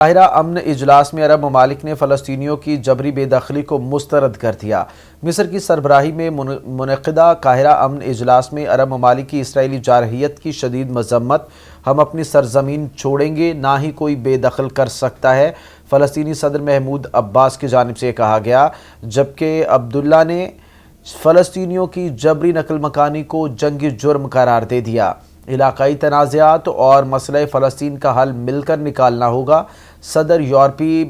قاہرہ امن اجلاس میں عرب ممالک نے فلسطینیوں کی جبری بے دخلی کو مسترد کر دیا۔ مصر کی سربراہی میں منعقدہ قاہرہ امن اجلاس میں عرب ممالک کی اسرائیلی جارحیت کی شدید مذمت۔ ہم اپنی سرزمین چھوڑیں گے، نہ ہی کوئی بے دخل کر سکتا ہے، فلسطینی صدر محمود عباس کی جانب سے کہا گیا، جبکہ عبداللہ نے فلسطینیوں کی جبری نقل مکانی کو جنگی جرم قرار دے دیا۔ علاقائی تنازعات اور مسئلہ فلسطین کا حل مل کر نکالنا ہوگا۔ صدر یورپی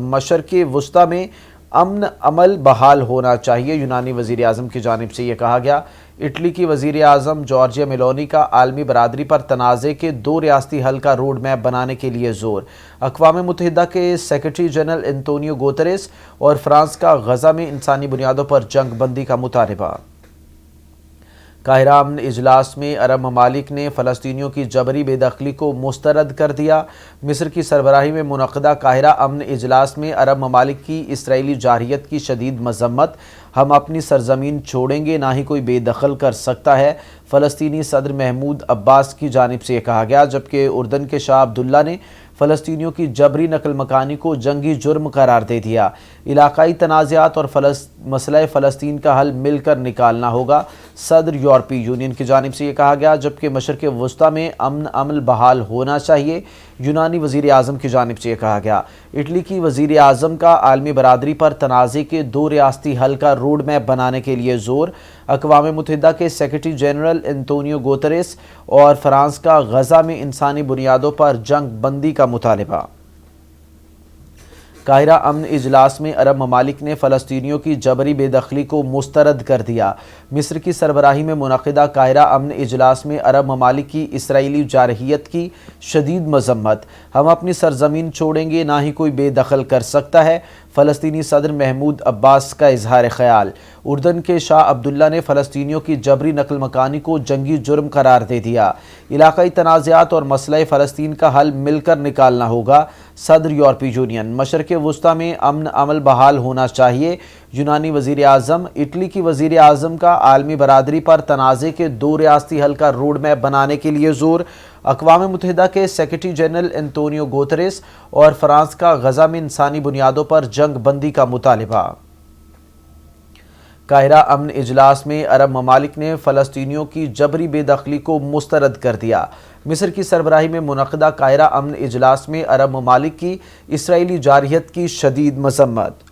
مشرق وسطی میں امن عمل بحال ہونا چاہیے، یونانی وزیر اعظم کی جانب سے یہ کہا گیا۔ اٹلی کی وزیر اعظم جارجیا میلونی کا عالمی برادری پر تنازع کے 2 ریاستی حل کا روڈ میپ بنانے کے لیے زور۔ اقوام متحدہ کے سیکرٹری جنرل انتونیو گوتریس اور فرانس کا غزہ میں انسانی بنیادوں پر جنگ بندی کا مطالبہ۔ قاہرہ امن اجلاس میں عرب ممالک نے فلسطینیوں کی جبری بے دخلی کو مسترد کر دیا۔ مصر کی سربراہی میں منعقدہ قاہرہ امن اجلاس میں عرب ممالک کی اسرائیلی جارحیت کی شدید مذمت۔ ہم اپنی سرزمین چھوڑیں گے، نہ ہی کوئی بے دخل کر سکتا ہے، فلسطینی صدر محمود عباس کی جانب سے یہ کہا گیا، جبکہ اردن کے شاہ عبداللہ نے فلسطینیوں کی جبری نقل مکانی کو جنگی جرم قرار دے دیا۔ علاقائی تنازعات اور مسئلہ فلسطین کا حل مل کر نکالنا ہوگا، صدر یورپی یونین کی جانب سے یہ کہا گیا، جبکہ مشرق وسطی میں امن عمل بحال ہونا چاہیے، یونانی وزیر اعظم کی جانب سے یہ کہا گیا۔ اٹلی کی وزیر اعظم کا عالمی برادری پر تنازع کے 2 ریاستی حل کا روڈ میپ بنانے کے لیے زور۔ اقوام متحدہ کے سیکرٹری جنرل انتونیو گوتریس اور فرانس کا غزہ میں انسانی بنیادوں پر جنگ بندی کا مطالبہ۔ قاہرہ امن اجلاس میں عرب ممالک نے فلسطینیوں کی جبری بے دخلی کو مسترد کر دیا۔ مصر کی سربراہی میں منعقدہ قاہرہ امن اجلاس میں عرب ممالک کی اسرائیلی جارحیت کی شدید مذمت۔ ہم اپنی سرزمین چھوڑیں گے، نہ ہی کوئی بے دخل کر سکتا ہے، فلسطینی صدر محمود عباس کا اظہار خیال۔ اردن کے شاہ عبداللہ نے فلسطینیوں کی جبری نقل مکانی کو جنگی جرم قرار دے دیا۔ علاقائی تنازعات اور مسئلہ فلسطین کا حل مل کر نکالنا ہوگا، صدر یورپی یونین۔ مشرق وسطی میں امن عمل بحال ہونا چاہیے، یونانی وزیر اعظم۔ اٹلی کی وزیر اعظم کا عالمی برادری پر تنازع کے 2 ریاستی حل کا روڈ میپ بنانے کے لیے زور۔ اقوام متحدہ کے سیکرٹری جنرل انتونیو گوتریس اور فرانس کا غزہ میں انسانی بنیادوں پر جنگ بندی کا مطالبہ۔ قاہرہ امن اجلاس میں عرب ممالک نے فلسطینیوں کی جبری بے دخلی کو مسترد کر دیا۔ مصر کی سربراہی میں منعقدہ قاہرہ امن اجلاس میں عرب ممالک کی اسرائیلی جارحیت کی شدید مذمت۔